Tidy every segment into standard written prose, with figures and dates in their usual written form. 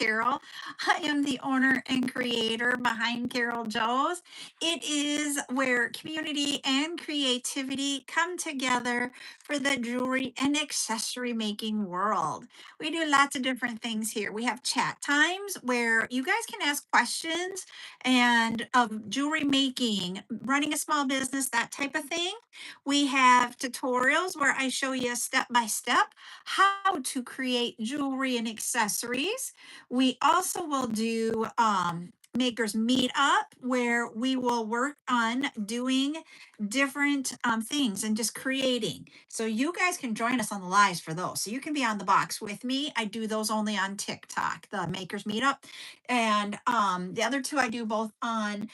Carol. I am the owner and creator behind CarolJo's. It is where community and creativity come together for the jewelry and accessory making world. We do lots of different things here. We have chat times where you guys can ask questions and of jewelry making, running a small business, that type of thing. We have tutorials where I show you step by step how to create jewelry and accessories. We also will do makers meet up where we will work on doing different things and just creating. So you guys can join us on the lives for those. So you can be on the box with me. I do those only on TikTok, the makers meetup. And the other two I do both on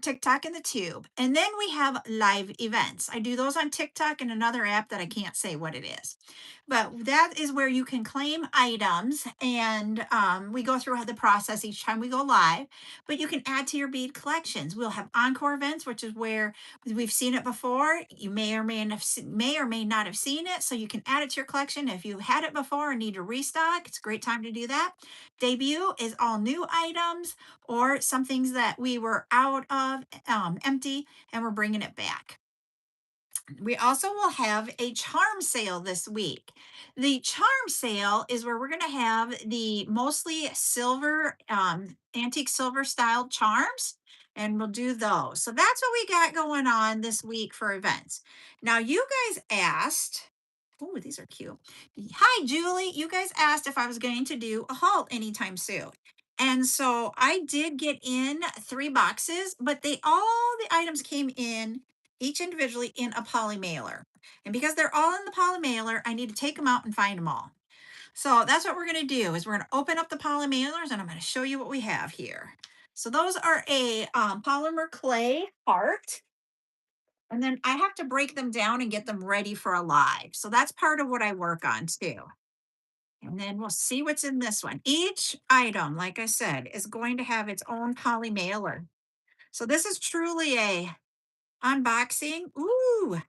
TikTok and the Tube. And then we have live events. I do those on TikTok and another app that I can't say what it is. But that is where you can claim items, and we go through the process each time we go live. But you can add to your bead collections. We'll have encore events, which is where we've seen it before. You may or may not have seen it, so you can add it to your collection. If you had it before and need to restock, it's a great time to do that. Debut is all new items or some things that we were out of empty and we're bringing it back. We also will have a charm sale this week. The charm sale is where we're going to have the mostly silver, antique silver styled charms, and we'll do those. So that's what we got going on this week for events. Now, you guys asked, oh, these are cute. Hi, Julie. You guys asked if I was going to do a haul anytime soon. And so I did get in 3 boxes, but all the items came in each individually in a poly mailer. And because they're all in the poly mailer, I need to take them out and find them all. So that's what we're going to do is we're going to open up the poly mailers and I'm going to show you what we have here. So those are a polymer clay heart. And then I have to break them down and get them ready for a live. So that's part of what I work on too. And then we'll see what's in this one. Each item, like I said, is going to have its own poly mailer. So this is truly a unboxing. Ooh,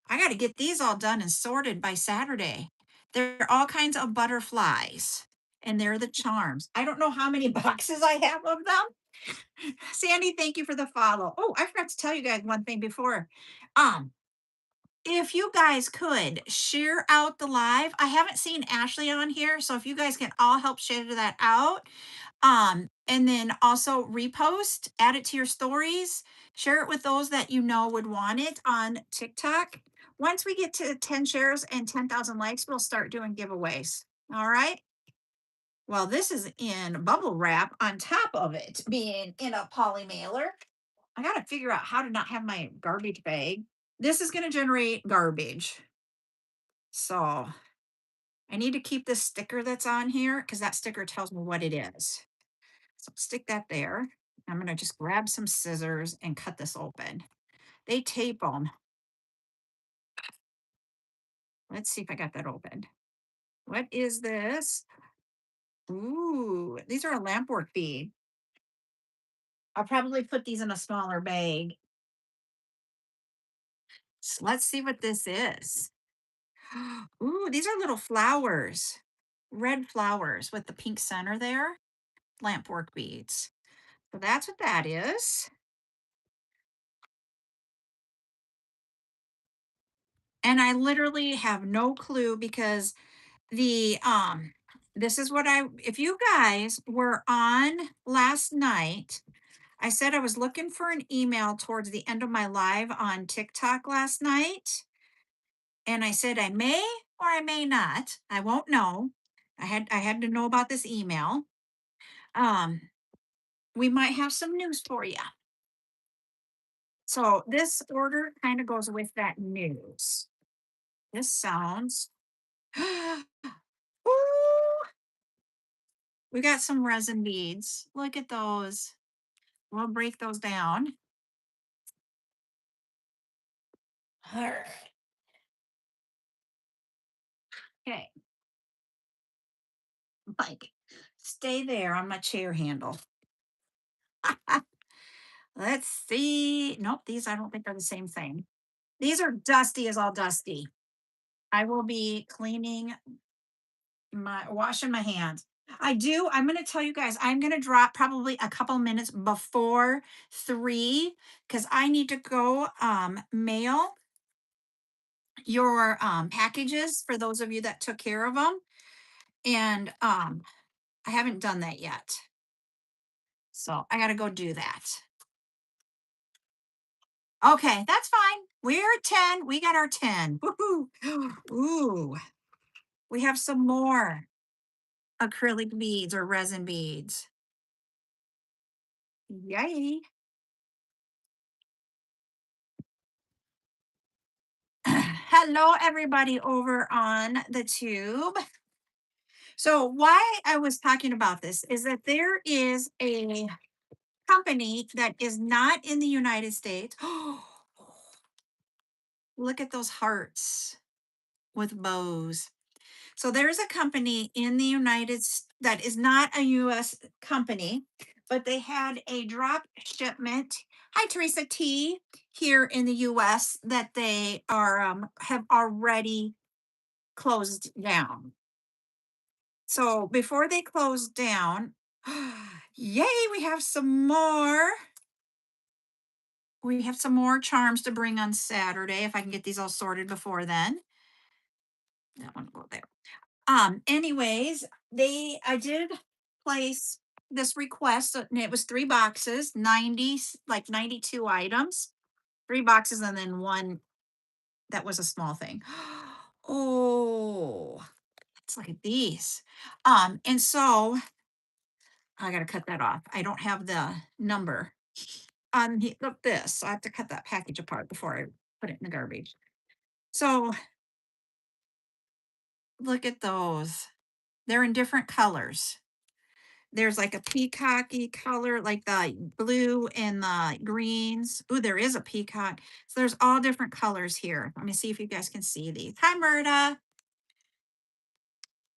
I got to get these all done and sorted by Saturday. There are all kinds of butterflies and they're the charms. I don't know how many boxes I have of them. Sandy, thank you for the follow. Oh, I forgot to tell you guys one thing before. Um, if you guys could share out the live, I haven't seen Ashley on here. So if you guys can all help share that out, and then also repost, add it to your stories, share it with those that you know would want it on TikTok. Once we get to 10 shares and 10,000 likes, we'll start doing giveaways. All right. Well, this is in bubble wrap on top of it being in a poly mailer. I got to figure out how to not have my garbage bag. This is going to generate garbage. So I need to keep this sticker that's on here because that sticker tells me what it is. So stick that there. I'm going to just grab some scissors and cut this open. They tape them. Let's see if I got that open. What is this? Ooh, these are a lampwork bead. I'll probably put these in a smaller bag. So let's see what this is. Ooh, these are little flowers, red flowers with the pink center there, lampwork beads. So that's what that is. And I literally have no clue because this is what if you guys were on last night, I said I was looking for an email towards the end of my live on TikTok last night. And I said I may or I may not. I won't know. I had to know about this email. Um, we might have some news for you. So this order kind of goes with that news. This sounds Ooh, we got some resin beads. Look at those. We'll break those down. All right. Okay. Mike, stay there on my chair handle. Let's see. Nope, these I don't think are the same thing. These are dusty as all dusty. I will be washing my hands. I do. I'm going to tell you guys, I'm going to drop probably a couple minutes before 3 because I need to go mail your packages for those of you that took care of them. And I haven't done that yet. So I got to go do that. Okay, that's fine. We're at 10. We got our 10. Woohoo. Ooh, we have some more acrylic beads or resin beads. Yay. Hello, everybody over on the tube. So, why I was talking about this is that there is a company that is not in the United States. Look at those hearts with bows. So there's a company in the that is not a US company, but they had a drop shipment. Hi, Teresa T, here in the US that they are have already closed down. So before they closed down, yay, we have some more. We have some more charms to bring on Saturday if I can get these all sorted before then. That one will go there. Anyways, I did place this request, and it was 3 boxes, 92 items, 3 boxes, and then one that was a small thing. Oh, let's look at these. And so I gotta cut that off. I don't have the number. Look this. So I have to cut that package apart before I put it in the garbage. So look at those. They're in different colors. There's like a peacocky color, like the blue and the greens. Ooh, there is a peacock. So there's all different colors here. Let me see if you guys can see these. Hi, Murda.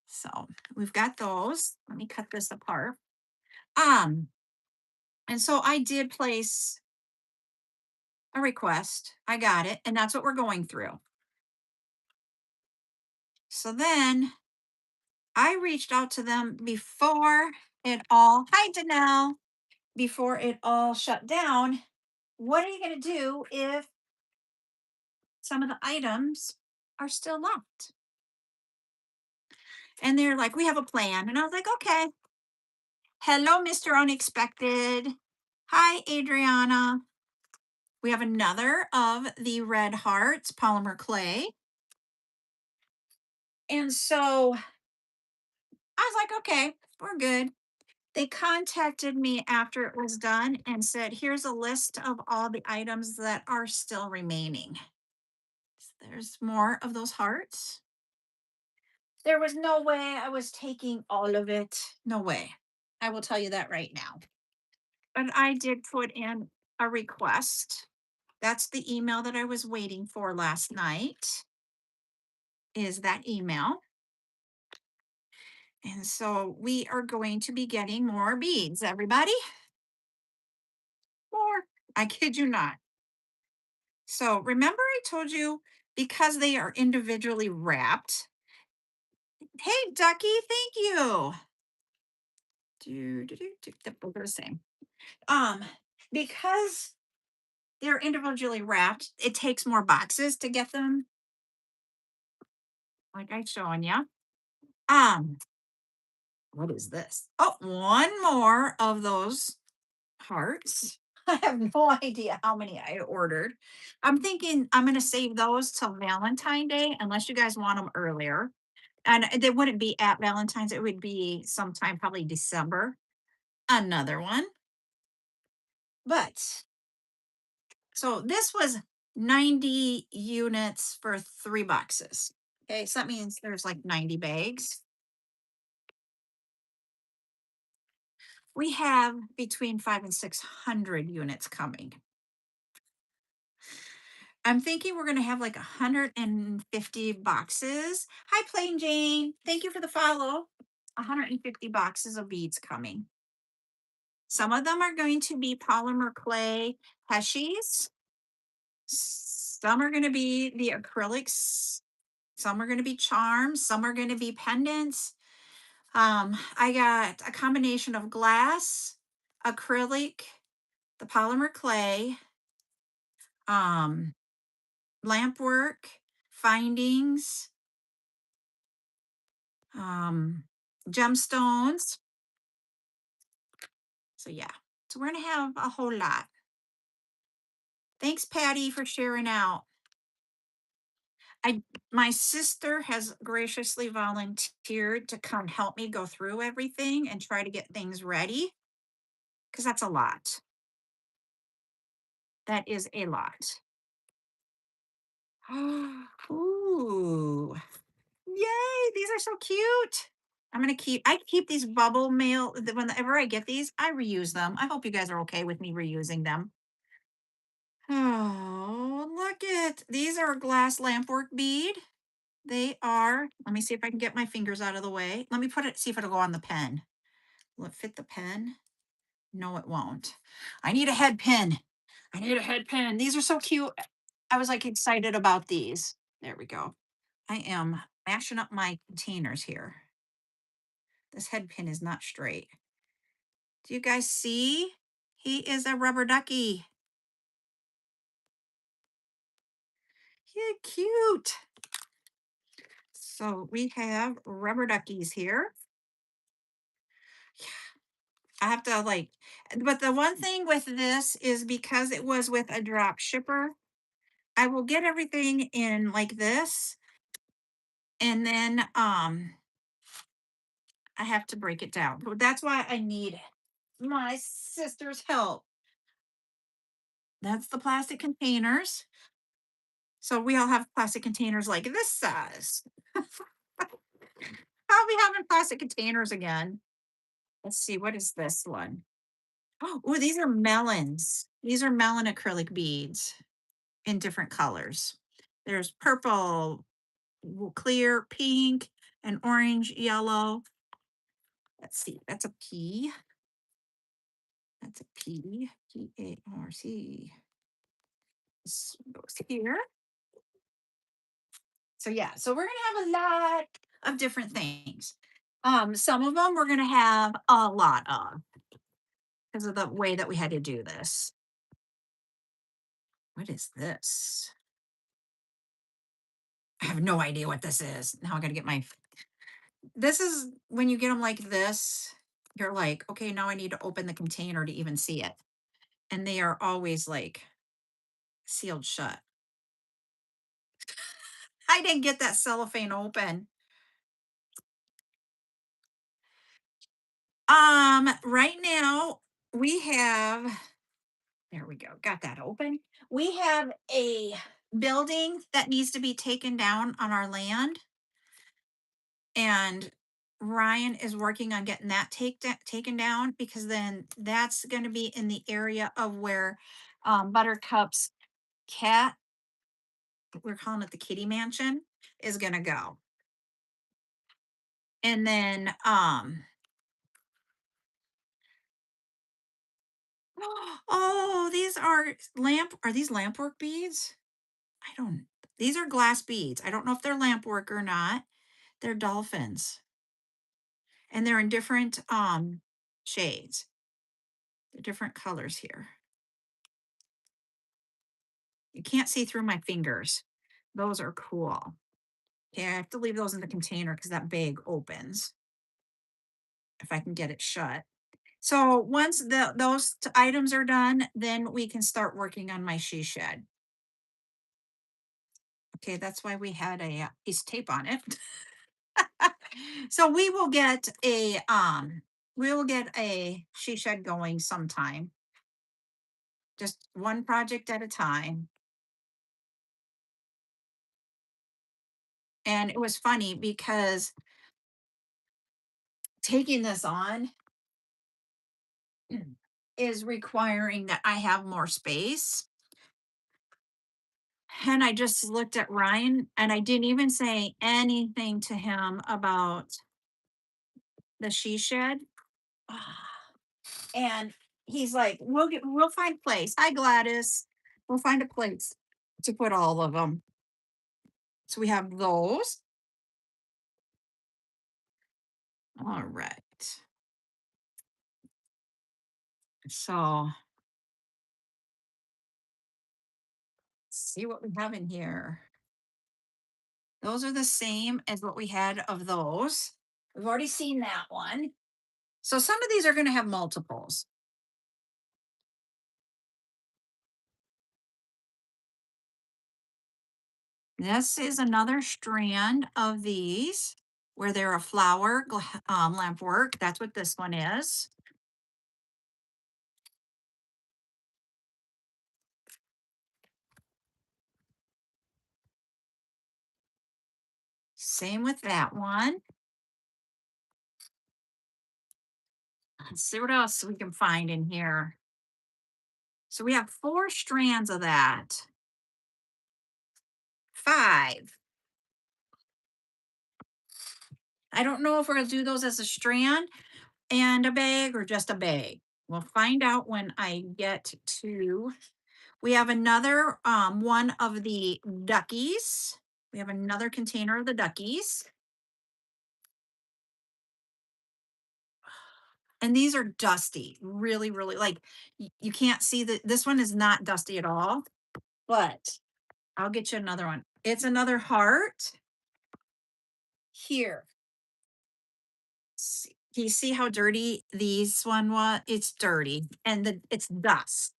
So we've got those. Let me cut this apart. Um, and so I did place a request. I got it, and that's what we're going through. So then I reached out to them before it all, hi, Danelle, before it all shut down. What are you going to do if some of the items are still left? And they're like, we have a plan. And I was like, okay. Hello, Mr. Unexpected. Hi, Adriana. We have another of the red hearts polymer clay. And so I was like, okay, we're good. They contacted me after it was done and said, here's a list of all the items that are still remaining. So there's more of those hearts. There was no way I was taking all of it. No way. I will tell you that right now. But I did put in a request. That's the email that I was waiting for last night, is that email. And so we are going to be getting more beads, everybody. More. I kid you not. So remember I told you because they are individually wrapped. Hey, Ducky, thank you. They're the same. Because they're individually wrapped, it takes more boxes to get them, like I showing you. Um, what is this? Oh, one more of those hearts. I have no idea how many I ordered. I'm thinking I'm going to save those till Valentine Day, unless you guys want them earlier. And they wouldn't be at Valentine's, it would be sometime probably December. Another one. But so this was 90 units for 3 boxes. Okay, so that means there's like 90 bags. We have between 5 and 600 units coming. I'm thinking we're going to have like 150 boxes. Hi, Plain Jane. Thank you for the follow. 150 boxes of beads coming. Some of them are going to be polymer clay heshies. Some are going to be the acrylics. Some are going to be charms. Some are going to be pendants. I got a combination of glass, acrylic, the polymer clay, um, lamp work, findings, um, gemstones. So yeah, so we're gonna have a whole lot. Thanks, Patty, for sharing out. I My sister has graciously volunteered to come help me go through everything and try to get things ready because that's a lot. That is a lot. Ooh, yay! These are so cute. I keep these bubble mail. Whenever I get these, I reuse them. I hope you guys are okay with me reusing them. Oh, look at these are a glass lampwork bead. They are. Let me see if I can get my fingers out of the way. Let me put it, see if it'll go on the pen. Will it fit the pen? No, it won't. I need a head pin. I need a head pin. These are so cute. I was like excited about these. There we go. I am mashing up my containers here. This head pin is not straight. Do you guys see? He is a rubber ducky. Yeah, cute. So we have rubber duckies here. I have to like, but the one thing with this is because it was with a drop shipper, I will get everything in like this, and then I have to break it down. But that's why I need my sister's help. That's the plastic containers. So we all have plastic containers like this size. I'll be having plastic containers again. Let's see, what is this one? Oh, these are melons. These are melon acrylic beads in different colors. There's purple, clear, pink, and orange, yellow. Let's see, that's a P. That's a P. P-A-R-C. This goes here. So yeah, so we're gonna have a lot of different things. Some of them we're gonna have a lot of because of the way that we had to do this. What is this? I have no idea what this is. Now I gotta get my. This is when you get them like this, you're like, okay, now I need to open the container to even see it. And they are always like sealed shut. I didn't get that cellophane open. Right now we have, there we go, got that open. We have a building that needs to be taken down on our land, and Ryan is working on getting that taken down because then that's going to be in the area of where Buttercup's cat, we're calling it the kitty mansion, is going to go. And then oh, these are these lamp work beads? I don't, these are glass beads. I don't know if they're lamp work or not. They're dolphins. And they're in different shades. They're different colors here. You can't see through my fingers. Those are cool. Okay, I have to leave those in the container because that bag opens if I can get it shut. So once those items are done, then we can start working on my she shed. Okay, that's why we had a piece of tape on it. So we will get a she shed going sometime. Just one project at a time. And it was funny because taking this on is requiring that I have more space. And I just looked at Ryan and I didn't even say anything to him about the she shed. And he's like, we'll find a place. Hi Gladys. We'll find a place to put all of them. So we have those. All right. So let's see what we have in here. Those are the same as what we had of those. We've already seen that one. So some of these are going to have multiples. This is another strand of these where they're a flower lamp work. That's what this one is. Same with that one. Let's see what else we can find in here. So we have 4 strands of that. 5. I don't know if we're going to do those as a strand and a bag or just a bag. We'll find out when I get to. We have another one of the duckies. We have another container of the duckies. And these are dusty, really, really like you can't see that this one is not dusty at all, but I'll get you another one. It's another heart here. Do you see how dirty these one was? It's dirty and it's dust.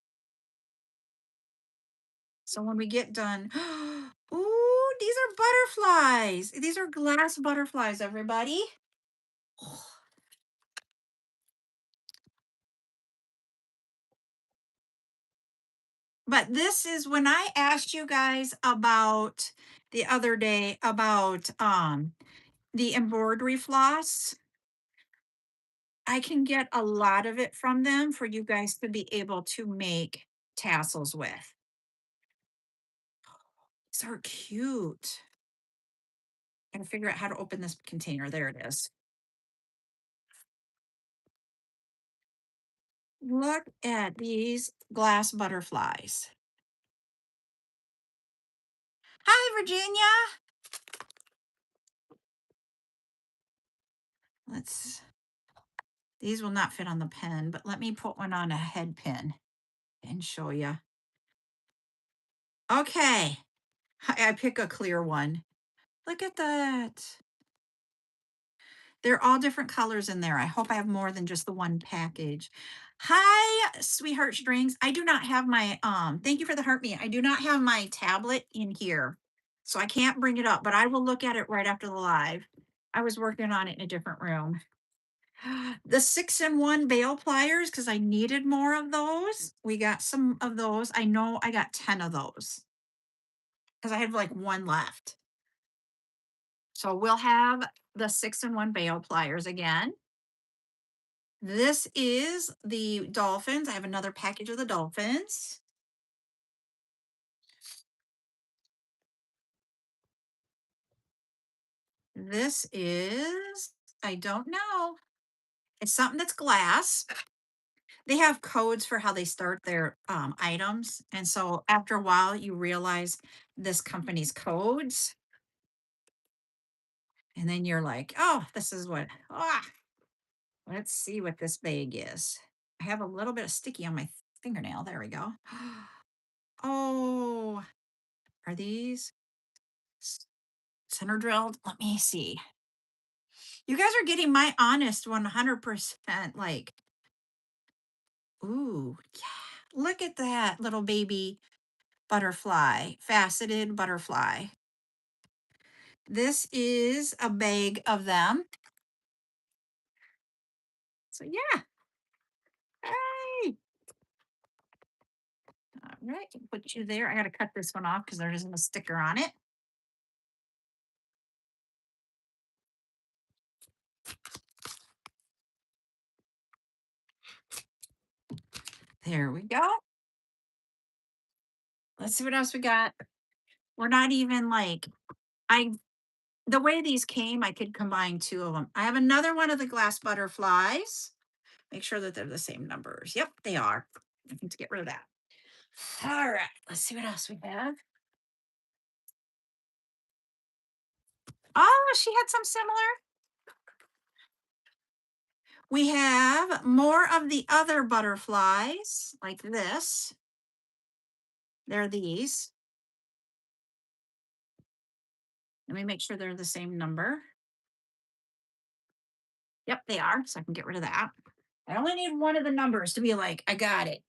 So when we get done, ooh, these are butterflies. These are glass butterflies, everybody. But this is when I asked you guys about the other day about the embroidery floss. I can get a lot of it from them for you guys to be able to make tassels with. These are cute. Gotta figure out how to open this container. There it is. Look at these glass butterflies. Hi, Virginia. Let's, these will not fit on the pen, but let me put one on a head pin and show you. Okay. I pick a clear one. Look at that. They're all different colors in there. I hope I have more than just the one package. Hi, sweetheart strings. I do not have my thank you for the heart me. I do not have my tablet in here. So I can't bring it up, but I will look at it right after the live. I was working on it in a different room. The 6-in-1 bail pliers, because I needed more of those. We got some of those. I know I got 10 of those because I had like one left. So we'll have the 6-in-1 bail pliers again. This is the dolphins. I have another package of the dolphins. This is, I don't know. It's something that's glass. They have codes for how they start their items. And so after a while, you realize this company's codes. And then you're like, oh, this is what, let's see what this bag is. I have a little bit of sticky on my fingernail. There we go. Oh, are these center drilled? Let me see. You guys are getting my honest 100% like, ooh, yeah. Look at that little baby butterfly, faceted butterfly. This is a bag of them. So yeah. Hey. All right, put you there. I got to cut this one off because there isn't a sticker on it. There we go. Let's see what else we got. We're not even like, I, the way these came, I could combine 2 of them. I have another one of the glass butterflies. Make sure that they're the same numbers. Yep, they are. I need to get rid of that. All right, let's see what else we have. Oh, she had some similar. We have more of the other butterflies like this. They're these. Let me make sure they're the same number. Yep, they are. So I can get rid of that. I only need one of the numbers to be like, I got it.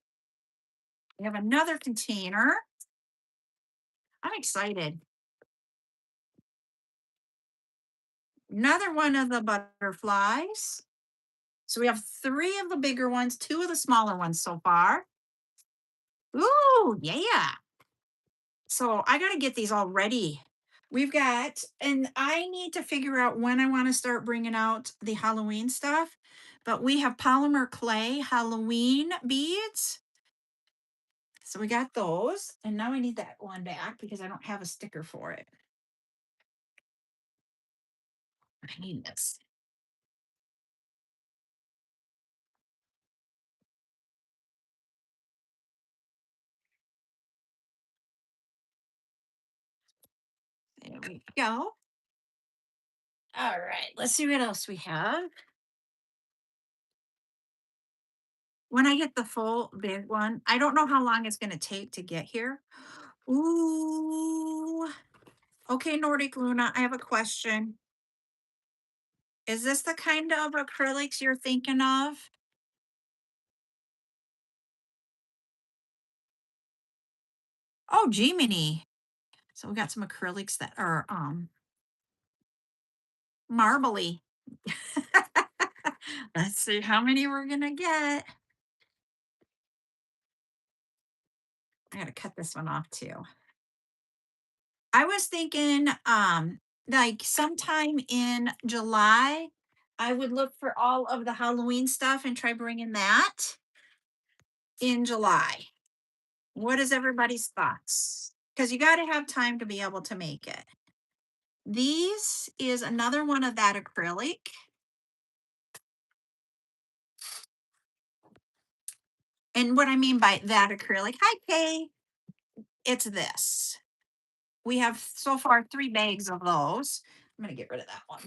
We have another container. I'm excited. Another one of the butterflies. So we have three of the bigger ones, two of the smaller ones so far. Ooh, yeah. So I got to get these all ready. We've got, and I need to figure out when I want to start bringing out the Halloween stuff. But we have polymer clay Halloween beads. So we got those. And now I need that one back because I don't have a sticker for it. I need this. There we go. All right, let's see what else we have. When I get the full big one, I don't know how long it's going to take to get here. Ooh. Okay, Nordic Luna, I have a question. Is this the kind of acrylics you're thinking of? Oh, Gemini. So we got some acrylics that are marbly. Let's see how many we're gonna get. I gotta cut this one off too. I was thinking like sometime in July, I would look for all of the Halloween stuff and try bringing that in July. What is everybody's thoughts? Because you got to have time to be able to make it. These is another one of that acrylic. And what I mean by that acrylic, hi Kay, it's this. We have so far 3 bags of those. I'm gonna get rid of that one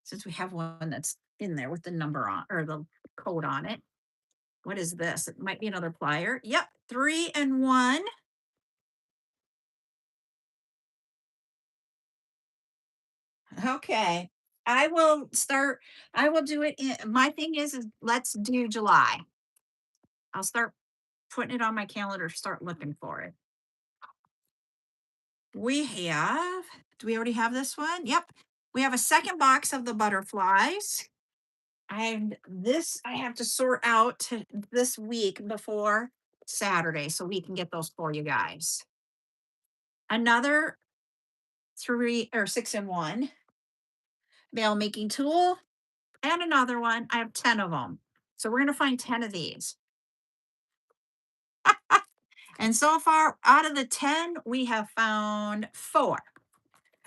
since we have one that's in there with the number on or the code on it. What is this? It might be another plier. Yep, 3 and 1. Okay. I will start, I will do it my thing is let's do July. I'll start putting it on my calendar, start looking for it. We have, do we already have this one? Yep. We have a second box of the butterflies. And this I have to sort out this week before Saturday so we can get those for you guys. Another 6 and 1 bale making tool and another one. I have 10 of them. So we're going to find 10 of these. And so far, out of the 10, we have found 4.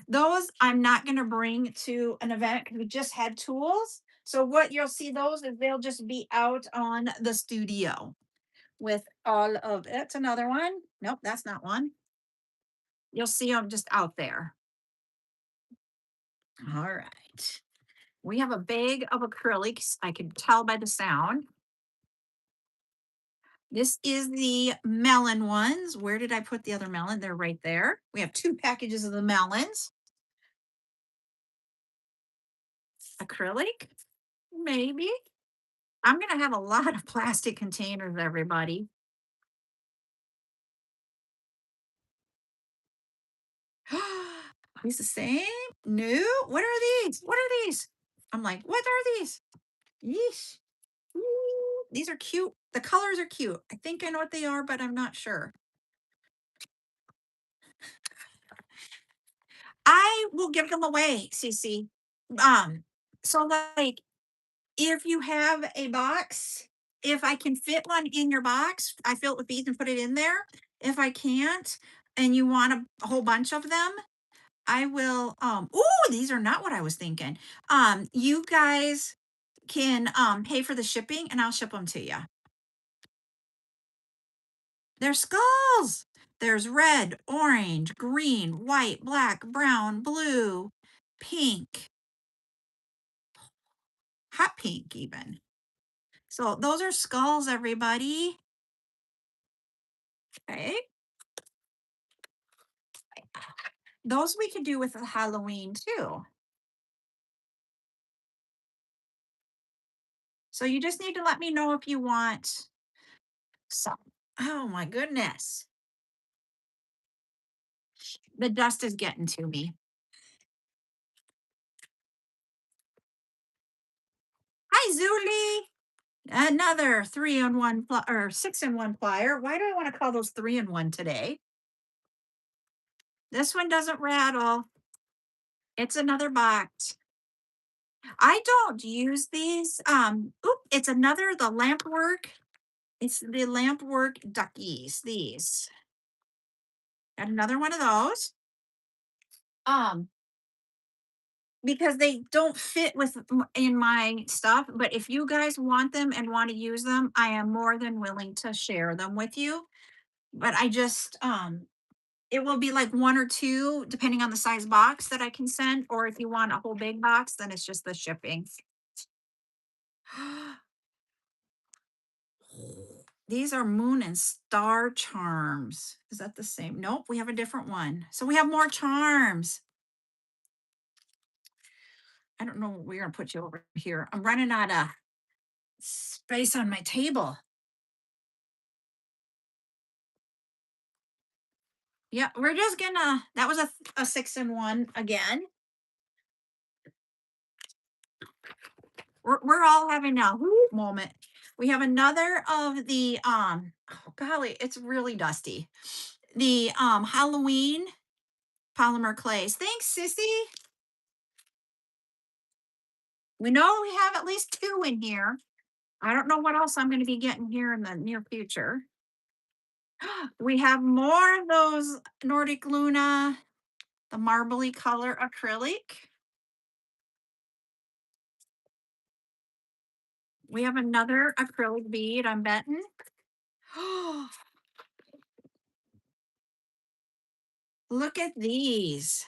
Those I'm not going to bring to an event because we just had tools. So what you'll see those is they'll just be out on the studio with all of that's another one. Nope, that's not one. You'll see them just out there. All right. We have a bag of acrylics. I can tell by the sound. This is the melon ones. Where did I put the other melon? They're right there. We have 2 packages of the melons. Acrylic? Maybe. I'm going to have a lot of plastic containers, everybody. Are these the same? No. What are these? What are these? I'm like, what are these? Yeesh. Ooh, these are cute. The colors are cute. I think I know what they are, but I'm not sure. I will give them away, Cece. Um, so like if you have a box, if I can fit one in your box, I fill it with beads and put it in there. If I can't, and you want a whole bunch of them, I will. Oh, these are not what I was thinking. You guys can pay for the shipping, and I'll ship them to you. They're skulls. There's red, orange, green, white, black, brown, blue, pink. hot pink even. So those are skulls, everybody. Okay. Those we could do with the Halloween too. So you just need to let me know if you want some. Oh my goodness. The dust is getting to me. Hi, Zuli. Another 3-in-1 or 6-in-1 plier. Why do I want to call those 3-in-1 today? This one doesn't rattle. It's another box. I don't use these. It's another the lamp work. It's the lamp work duckies. These. Got another one of those. Um, because they don't fit in my stuff, but if you guys want them and want to use them, I am more than willing to share them with you. But I just it will be like one or two depending on the size box that I can send, or if you want a whole big box, then it's just the shipping. These are moon and star charms. Is that the same? Nope, we have a different one. So we have more charms. I don't know. We're gonna put you over here. I'm running out of space on my table. Yeah, we're just gonna. That was a 6-in-1 again. We're all having a whoo moment. We have another of the oh golly, it's really dusty. The Halloween polymer clays. Thanks, Sissy. We know we have at least two in here. I don't know what else I'm going to be getting here in the near future. We have more of those Nordic Luna, the marbly color acrylic. We have another acrylic bead, I'm betting. Look at these.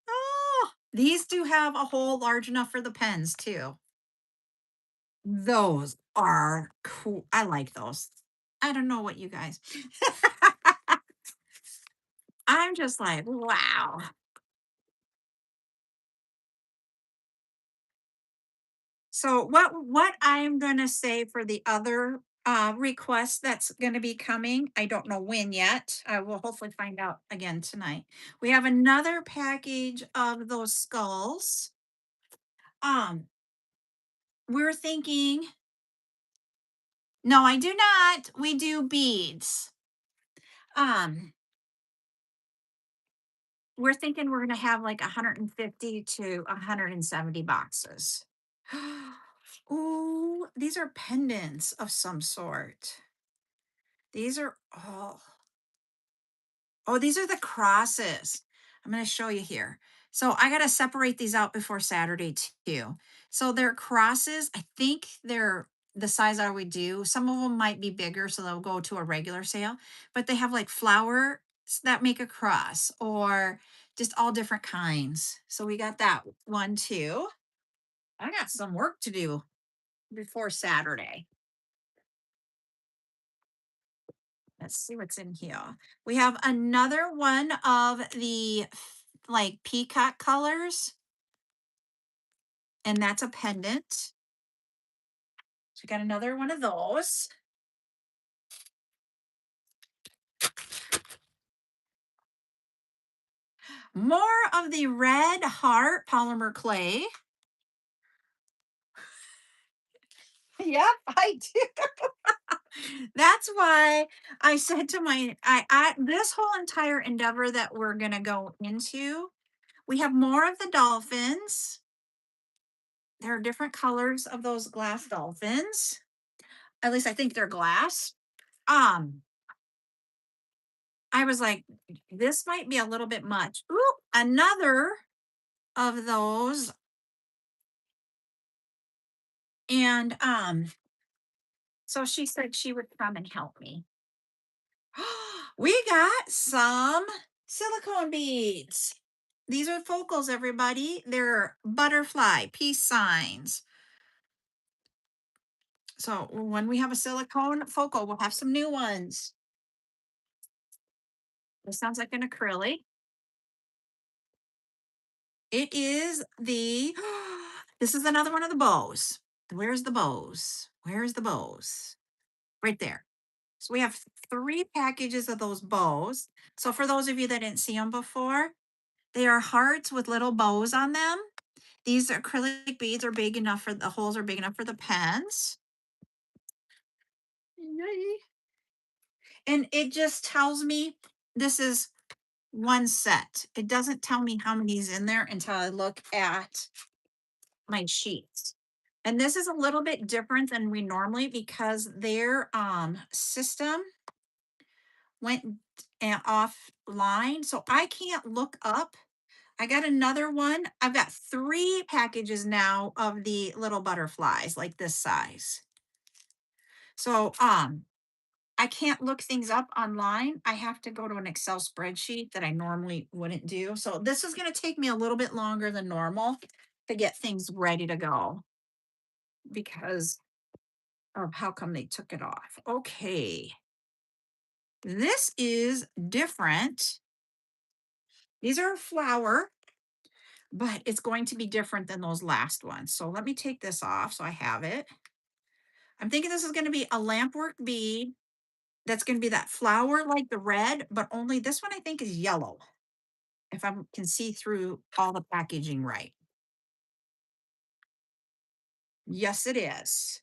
Oh, these do have a hole large enough for the pens too. Those are cool. I like those. I don't know what you guys. I'm just like, wow. So what I'm gonna say for the other request that's gonna be coming, I don't know when yet. I will hopefully find out again tonight. We have another package of those skulls. Um, we're thinking, no, I do not. We do beads. Um, we're thinking we're gonna have like 150 to 170 boxes. Oh, these are pendants of some sort. These are all, oh, these are the crosses. I'm going to show you here. So I got to separate these out before Saturday too. So they're crosses. I think they're the size I would do. Some of them might be bigger, so they'll go to a regular sale, but they have like flowers that make a cross or just all different kinds. So we got that one too. I got some work to do before Saturday. Let's see what's in here. We have another one of the like peacock colors, and that's a pendant. So we got another one of those. More of the red heart polymer clay. Yep, I do. That's why I said to I this whole entire endeavor that we're gonna go into, we have more of the dolphins. There are different colors of those glass dolphins. At least I think they're glass. Um, I was like, this might be a little bit much. Ooh, another of those. And so she said she would come and help me. We got some silicone beads. These are focals, everybody. They're butterfly, peace signs. So when we have a silicone focal, we'll have some new ones. This sounds like an acrylic. It is the, this is another one of the bows. Where's the bows? Where's the bows? Right there. So we have three packages of those bows. So for those of you that didn't see them before, they are hearts with little bows on them. These acrylic beads are big enough for the holes are big enough for the pens. Yay. And it just tells me this is one set. It doesn't tell me how many's in there until I look at my sheets. And this is a little bit different than we normally because their system went offline. So I can't look up. I got another one. I've got three packages now of the little butterflies like this size. So I can't look things up online. I have to go to an Excel spreadsheet that I normally wouldn't do. So this is going to take me a little bit longer than normal to get things ready to go because of how come they took it off. Okay. This is different. These are a flower, but it's going to be different than those last ones. So let me take this off so I have it. I'm thinking this is going to be a lampwork bead. That's going to be that flower like the red, but only this one I think is yellow. If I can see through all the packaging right. Yes, it is.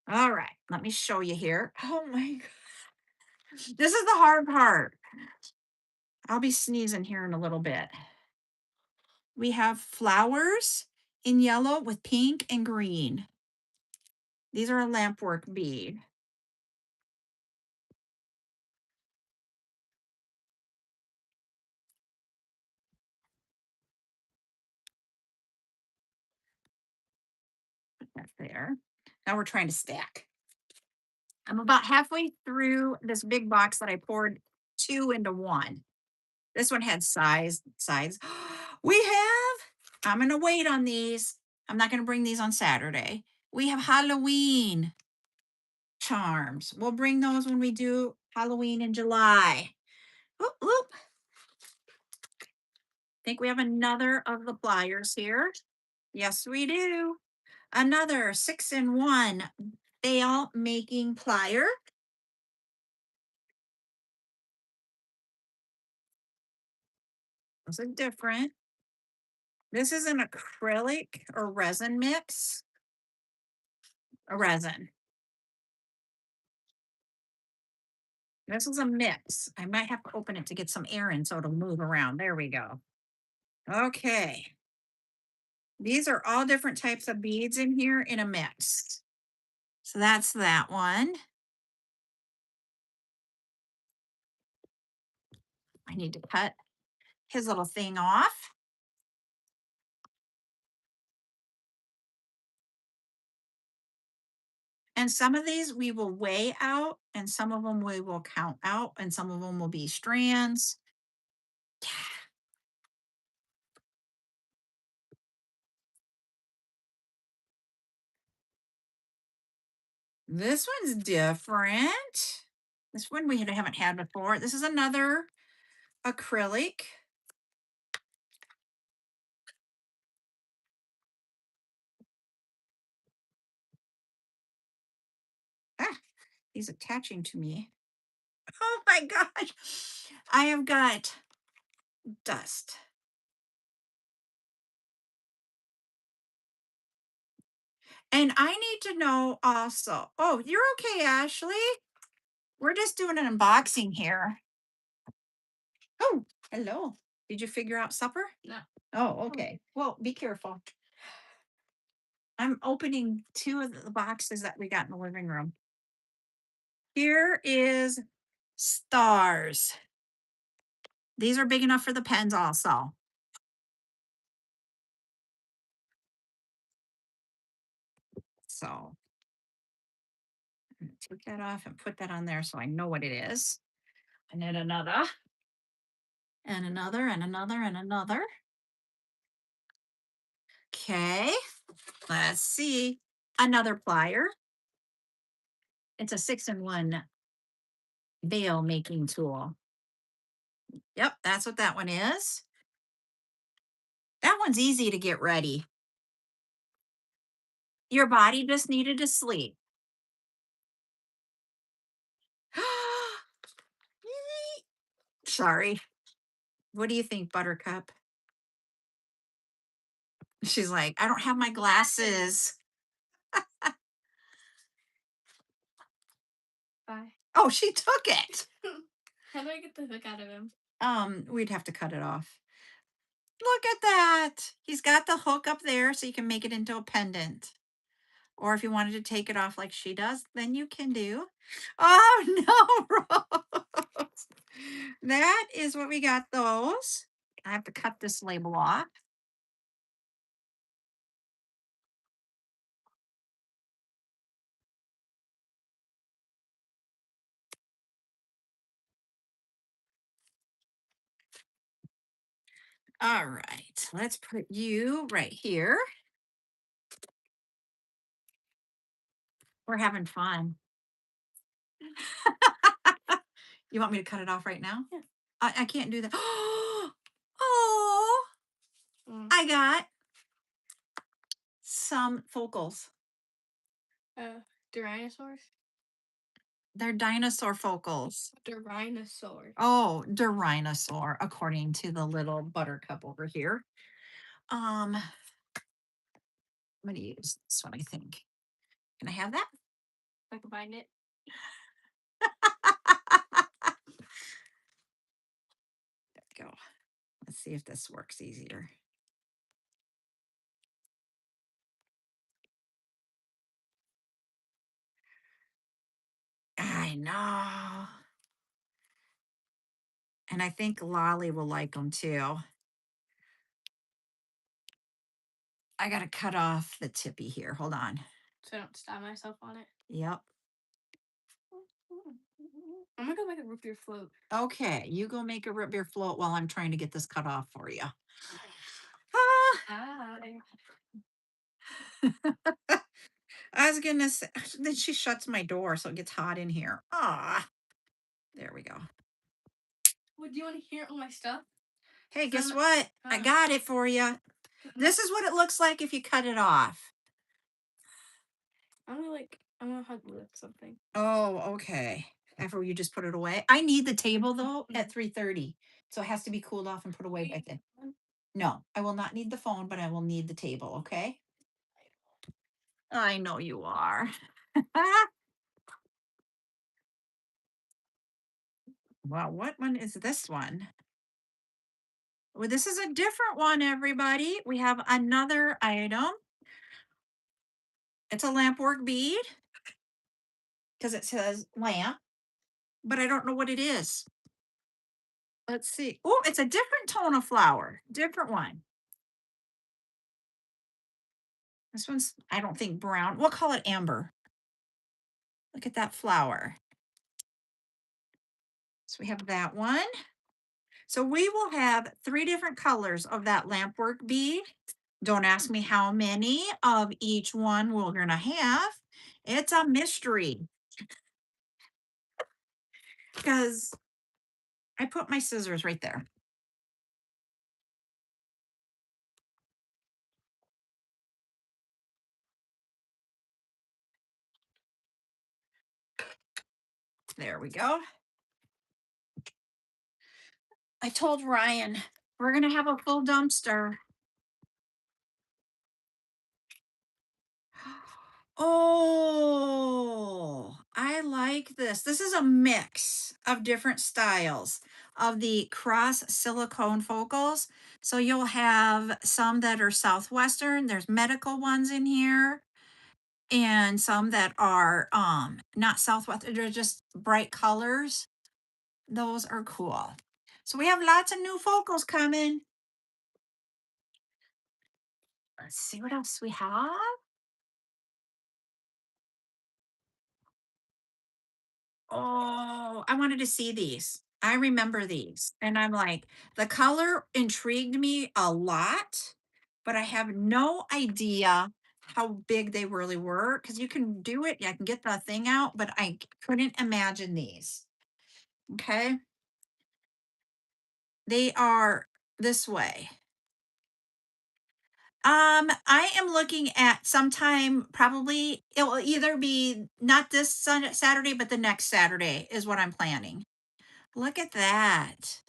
All right, let me show you here. Oh my God. This is the hard part. I'll be sneezing here in a little bit. We have flowers in yellow with pink and green. These are a lampwork bead. Put that there. Now we're trying to stack. I'm about halfway through this big box that I poured two into one. This one had sides. We have, I'm going to wait on these. I'm not going to bring these on Saturday. We have Halloween charms. We'll bring those when we do Halloween in July. Oop, oop. Think we have another of the pliers here. Yes, we do. Another 6-in-1 bail making plier. Those are different. This is an acrylic or resin mix. A resin. This is a mix. I might have to open it to get some air in so it'll move around. There we go. Okay. These are all different types of beads in here in a mix. So that's that one. I need to cut his little thing off. And some of these we will weigh out, and some of them we will count out, and some of them will be strands. This one's different. This one we haven't had before. This is another acrylic. Ah, he's attaching to me. Oh my gosh. I have got dust. And I need to know also. Oh, you're okay, Ashley. We're just doing an unboxing here. Oh, hello. Did you figure out supper? No. Oh, okay. Well, be careful. I'm opening two of the boxes that we got in the living room. Here is stars. These are big enough for the pens also. So I'm gonna take that off and put that on there so I know what it is. And then another. And another and another and another. Okay, let's see. Another plier. It's a 6-in-1 veil making tool. Yep, that's what that one is. That one's easy to get ready. Your body just needed to sleep. Sorry. What do you think, Buttercup? She's like, I don't have my glasses. Bye. Oh, she took it. How do I get the hook out of him? We'd have to cut it off. Look at that. He's got the hook up there so you can make it into a pendant. Or if you wanted to take it off like she does, then you can do. Oh no, Rose. That is what we got those. I have to cut this label off. All right, let's put you right here. We're having fun. You want me to cut it off right now? Yeah. I can't do that. Oh, I got some focals. Dinosaurs? They're dinosaur focals. Dinosaur. Oh, dinosaur, according to the little Buttercup over here. I'm gonna use this one, I think. Can I have that? I can find it. There we go. Let's see if this works easier. I know. And I think Lolly will like them too. I gotta cut off the tippy here. Hold on. So I don't stab myself on it. Yep. I'm gonna go make a root beer float. Okay, you go make a root beer float while I'm trying to get this cut off for you. Hi. I was gonna say, then she shuts my door so it gets hot in here. Ah, there we go. Well, do you want to hear all my stuff? Hey, guess what? I got it for you. This is what it looks like if you cut it off. I'm gonna hug with something. Oh, okay. After you just put it away. I need the table though at 3:30. So it has to be cooled off and put away by then. No, I will not need the phone, but I will need the table, okay? I know you are. Well, what one is this one? Well, this is a different one, everybody. We have another item. It's a lampwork bead because it says lamp, but I don't know what it is. Let's see. Oh, it's a different tone of flower. Different one. This one's, I don't think brown. We'll call it amber. Look at that flower. So we have that one. So we will have 3 different colors of that lampwork bead. Don't ask me how many of each one we're going to have. It's a mystery because I put my scissors right there. There we go. I told Ryan we're going to have a full dumpster. Oh, I like this. This is a mix of different styles of the cross silicone focals. So you'll have some that are Southwestern, there's medical ones in here, and some that are not Southwestern, they're just bright colors. Those are cool. So we have lots of new focals coming. Let's see what else we have. Oh, I wanted to see these. I remember these, and I'm like, the color intrigued me a lot, but I have no idea how big they really were because you can do it. Yeah, I can get the thing out, but couldn't imagine these. Okay. They are this way. I am looking at sometime probably it will either be not this Saturday, but the next Saturday is what I'm planning. Look at that.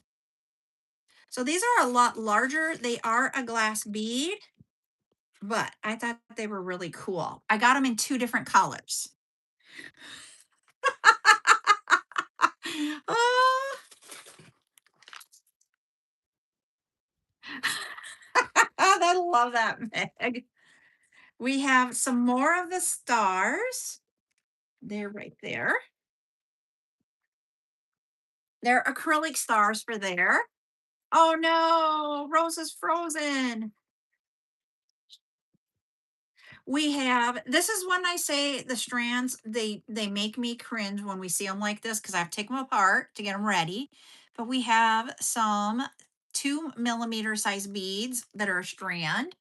So these are a lot larger. They are a glass bead, but I thought they were really cool. I got them in two different colors. Oh, I love that, Meg. We have some more of the stars. They're right there. They're acrylic stars for there. Oh no, Rose is frozen. We have this is when I say the strands, they make me cringe when we see them like this because I have to take them apart to get them ready. But we have some 2 millimeter size beads that are a strand.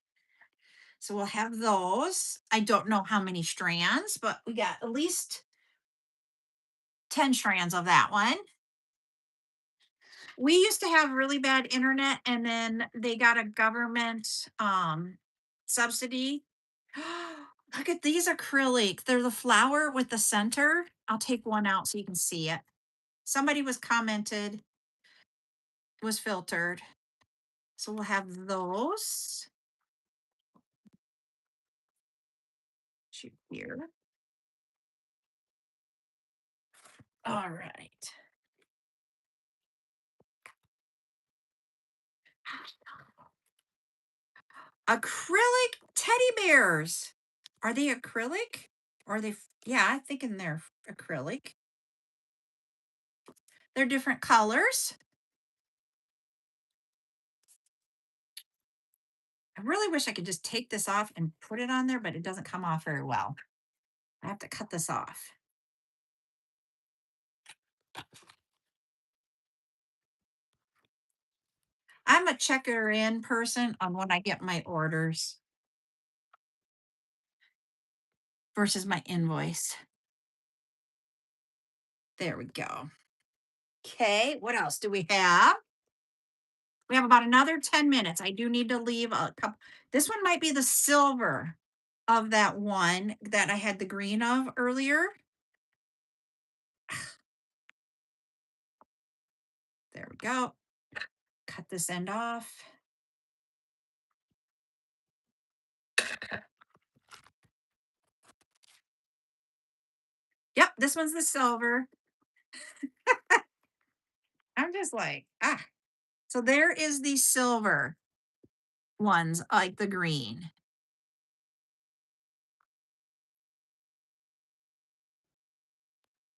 So we'll have those. I don't know how many strands, but we got at least 10 strands of that one. We used to have really bad internet and then they got a government subsidy. Look at these acrylic. They're the flower with the center. I'll take one out so you can see it. Somebody was commented, was filtered. So we'll have those. Shoot here. All right. Acrylic teddy bears. Are they acrylic? Or are they? Yeah, I'm thinking they're acrylic. They're different colors. I really wish I could just take this off and put it on there, but it doesn't come off very well. I have to cut this off. I'm a checker in person on when I get my orders versus my invoice. There we go. Okay, what else do we have? We have about another 10 minutes. I do need to leave a couple. This one might be the silver of that one that I had the green of earlier. There we go. Cut this end off. Yep, this one's the silver. I'm just like, ah. So there is the silver ones, like the green.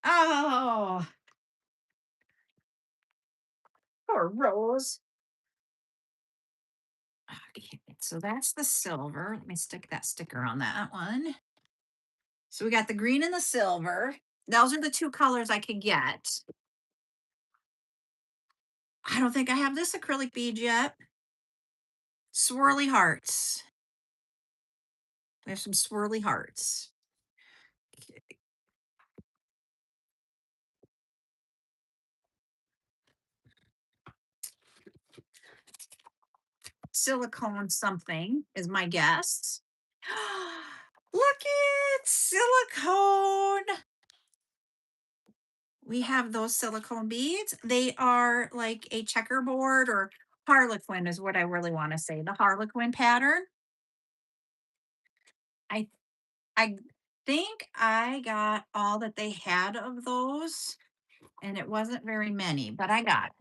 Oh, poor Rose. Okay, so that's the silver. Let me stick that sticker on that one. So we got the green and the silver. Those are the two colors I could get. I don't think I have this acrylic bead yet. Swirly hearts. We have some swirly hearts. Silicone something is my guess. Look at silicone. We have those silicone beads. They are like a checkerboard or harlequin is what I really want to say. The harlequin pattern. I I think I got all that they had of those, and it wasn't very many, but I got.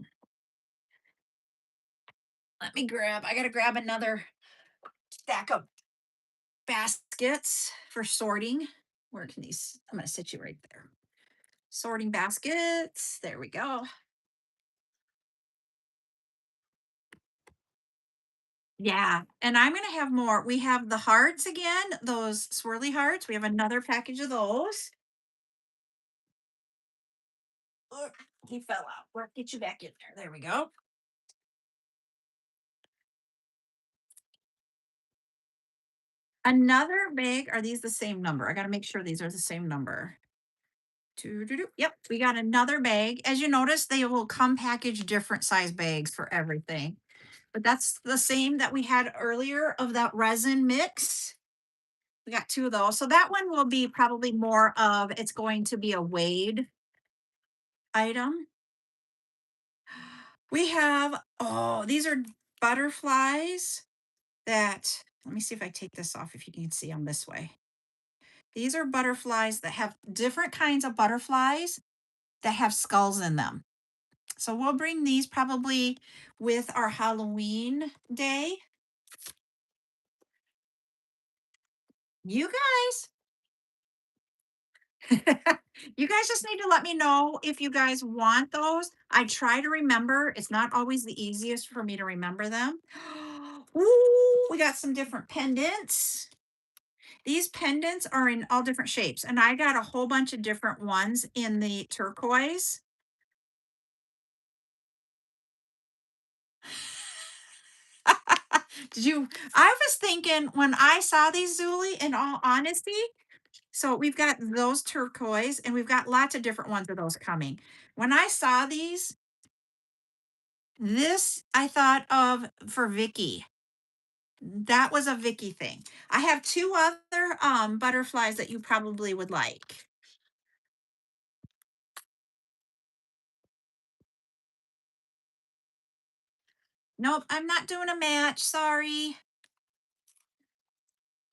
Let me grab. I got to grab another stack of baskets for sorting. Where can these? I'm going to sit you right there. Sorting baskets. There we go. Yeah, and I'm going to have more. We have the hearts again, those swirly hearts. We have another package of those. Oh, he fell out. We'll get you back in there. There we go. Another bag. Are these the same number? I got to make sure these are the same number. Doo-doo-doo. Yep, we got another bag. As you notice, they will come packaged different size bags for everything. But that's the same that we had earlier of that resin mix. We got two of those. So that one will be probably more of it's going to be a weighed item. We have, oh, these are butterflies that, let me see if I take this off if you can see them this way. These are butterflies that have different kinds of butterflies that have skulls in them. So we'll bring these probably with our Halloween day. You guys, you guys just need to let me know if you guys want those. I try to remember. It's not always the easiest for me to remember them. Ooh, we got some different pendants. These pendants are in all different shapes, and I got a whole bunch of different ones in the turquoise. Did you? I was thinking when I saw these, Zuli, in all honesty. So we've got those turquoise, and we've got lots of different ones of those coming. When I saw these, this I thought of for Vicky. That was a Vicky thing. I have two other butterflies that you probably would like. Nope, I'm not doing a match. Sorry.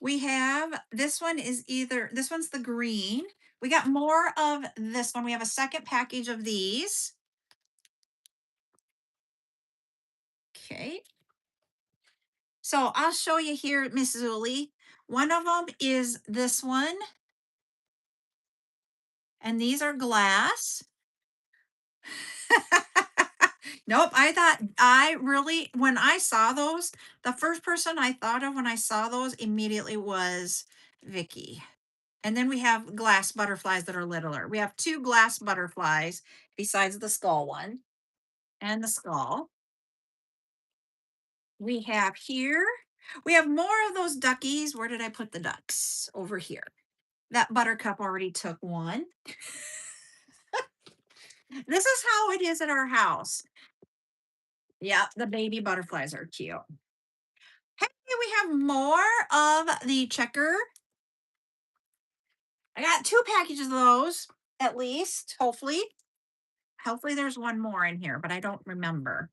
We have this one is either this one's the green. We got more of this one. We have a second package of these. Okay. So I'll show you here, Miss Zuli. One of them is this one, and these are glass. Nope, I thought I really when I saw those, the first person I thought of when I saw those immediately was Vicky. And then we have glass butterflies that are littler. We have two glass butterflies besides the skull one and the skull. We have here, we have more of those duckies. Where did I put the ducks? Over here. That buttercup already took one. This is how it is at our house. Yeah, the baby butterflies are cute. Hey, we have more of the checker. I got two packages of those, at least, hopefully. Hopefully there's one more in here, but I don't remember.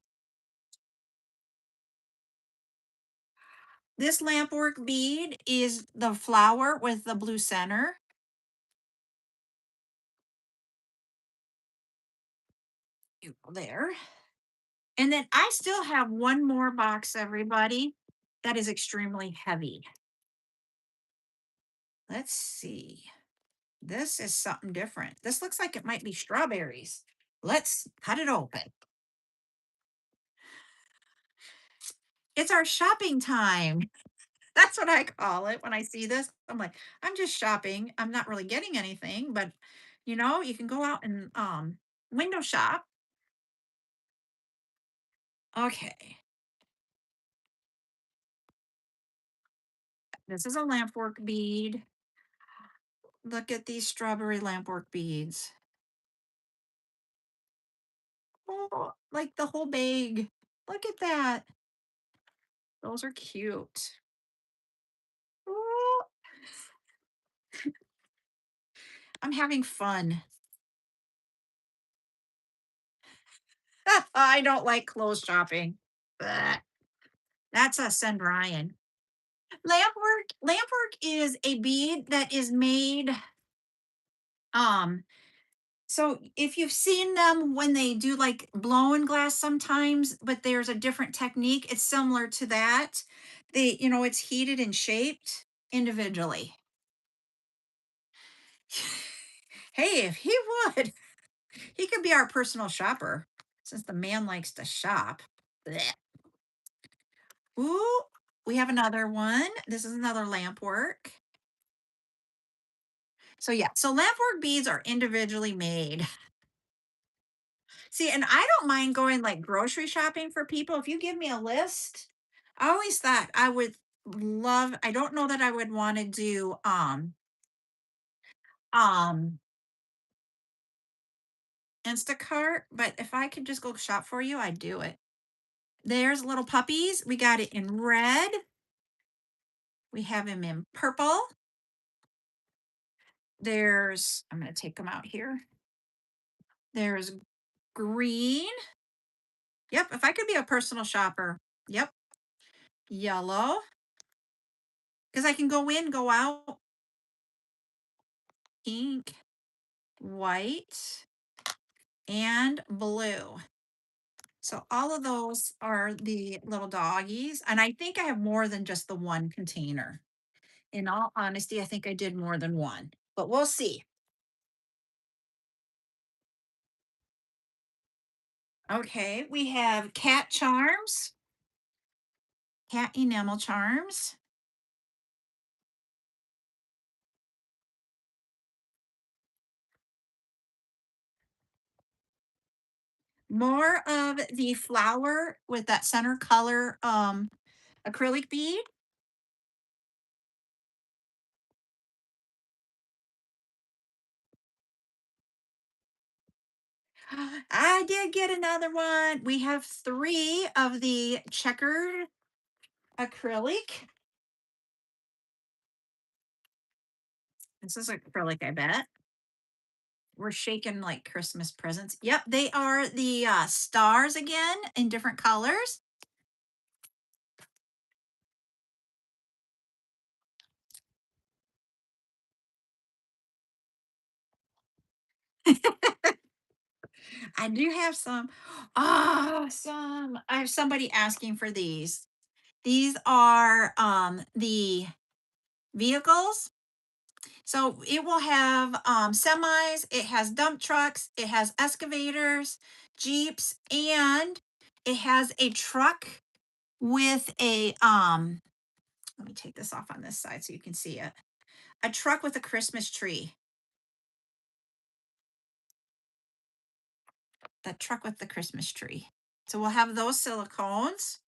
This lampwork bead is the flower with the blue center. You go there. And then I still have one more box, everybody, that is extremely heavy. Let's see. This is something different. This looks like it might be strawberries. Let's cut it open. It's our shopping time. That's what I call it when I see this. I'm like, I'm just shopping. I'm not really getting anything, but you can go out and window shop. Okay. This is a lampwork bead. Look at these strawberry lampwork beads. Oh, like the whole bag. Look at that. Those are cute. Ooh, I'm having fun. I don't like clothes shopping. Bleh. That's a send Ryan. Lampwork is a bead that is made. Um, so if you've seen them when they do like blown glass sometimes, but there's a different technique, it's similar to that. It's heated and shaped individually. Hey, if he would, he could be our personal shopper since the man likes to shop. Blech. Ooh, we have another one. This is another lamp work. So yeah, so lamp work beads are individually made. See, and I don't mind going like grocery shopping for people. If you give me a list, I always thought I would love, I don't know that I would want to do um Instacart, but if I could just go shop for you, I'd do it. There's little puppies. We got it in red. We have him in purple. I'm going to take them out here. There's green. Yep. If I could be a personal shopper. Yep. Yellow. Because I can go in, go out. Pink, white, and blue. So all of those are the little doggies. And I think I have more than just the one container. In all honesty, I think I did more than one, but we'll see. Okay, we have cat charms, cat enamel charms, more of the flower with that center color acrylic bead. I did get another one. We have three of the checkered acrylic. This is acrylic, I bet. We're shaking like Christmas presents. Yep, they are the stars again in different colors. I do have some. Some. I have somebody asking for these. These are the vehicles. So it will have semis, it has dump trucks, it has excavators, Jeeps, and it has a truck with a let me take this off on this side so you can see it. A truck with a Christmas tree. That truck with the Christmas tree. So we'll have those silicones.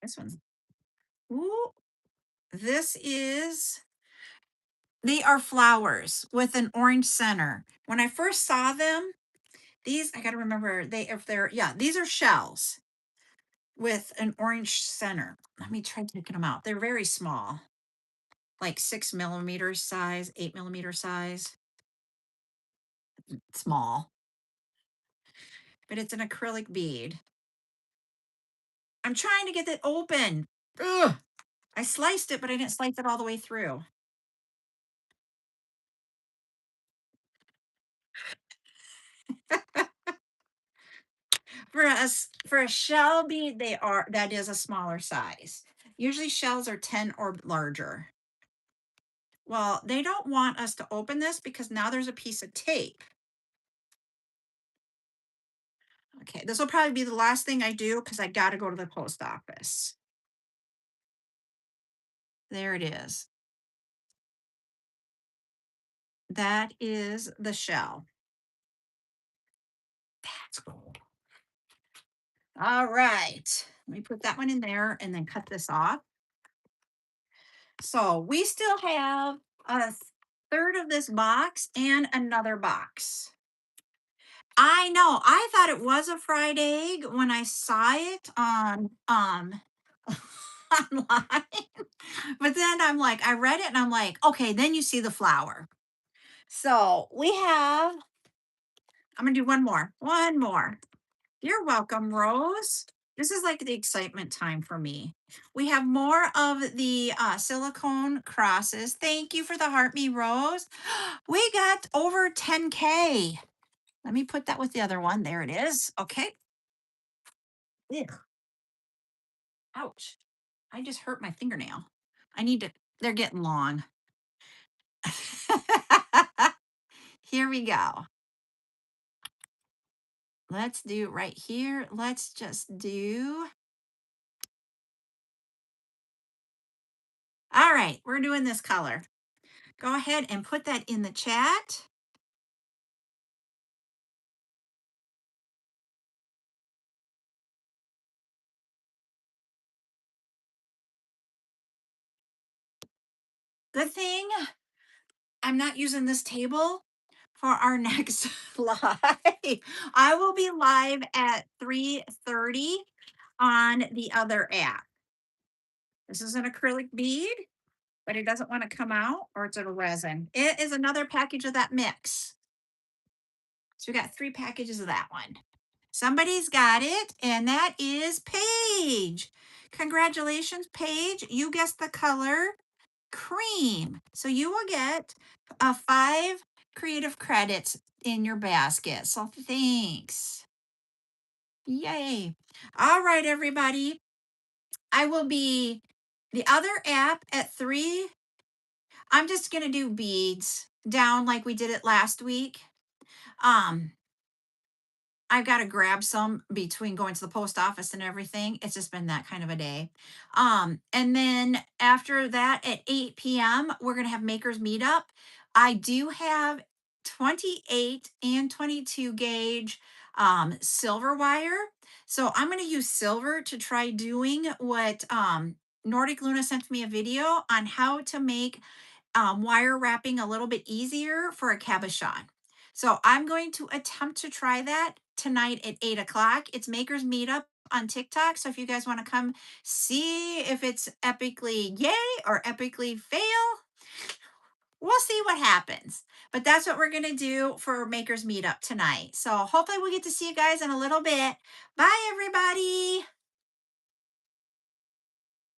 This one's, ooh, this is, they are flowers with an orange center. When I first saw them, these, I got to remember, if they're, yeah, these are shells with an orange center. Let me try taking them out. They're very small, like 6 millimeters size, 8 millimeter size, small, but it's an acrylic bead. I'm trying to get it open. Ugh. I sliced it, but I didn't slice it all the way through. For a shell bead, that is a smaller size. Usually shells are 10 or larger. Well, they don't want us to open this because now there's a piece of tape. Okay, this will probably be the last thing I do because I got to go to the post office. There it is. That is the shell. That's cool. All right. Let me put that one in there and then cut this off. So we still have a third of this box and another box. I know. I thought it was a fried egg when I saw it on online. But then I'm like, I read it and I'm like, okay, then you see the flower. So we have, I'm gonna do one more. One more. You're welcome, Rose. This is like the excitement time for me. We have more of the silicone crosses. Thank you for the heart me, Rose. We got over 10K. Let me put that with the other one. There it is. Okay. Ugh. Ouch. I just hurt my fingernail. I need to, they're getting long. Here we go. Let's do right here. Let's just do All right, we're doing this color. Go ahead and put that in the chat. Good thing I'm not using this table for our next live. I will be live at 3:30 on the other app. This is an acrylic bead, but it doesn't want to come out, or it's a resin. It is another package of that mix. So we got 3 packages of that one. Somebody's got it, and that is Paige. Congratulations, Paige. You guessed the color cream. So you will get 5 creative credits in your basket. So thanks. Yay. All right, everybody. I will be the other app at 3. I'm just going to do beads down like we did it last week. Um, I've got to grab some between going to the post office and everything. It's just been that kind of a day. And then after that at 8 p.m., we're going to have Makers Meetup. I do have 28 and 22 gauge silver wire. So I'm going to use silver to try doing what Nordic Luna sent me a video on how to make wire wrapping a little bit easier for a cabochon. So I'm going to attempt to try that tonight at 8 o'clock. It's Makers Meetup on TikTok. So if you guys want to come see if it's epically yay or epically fail, we'll see what happens. But that's what we're going to do for Makers Meetup tonight. So hopefully we'll get to see you guys in a little bit. Bye, everybody.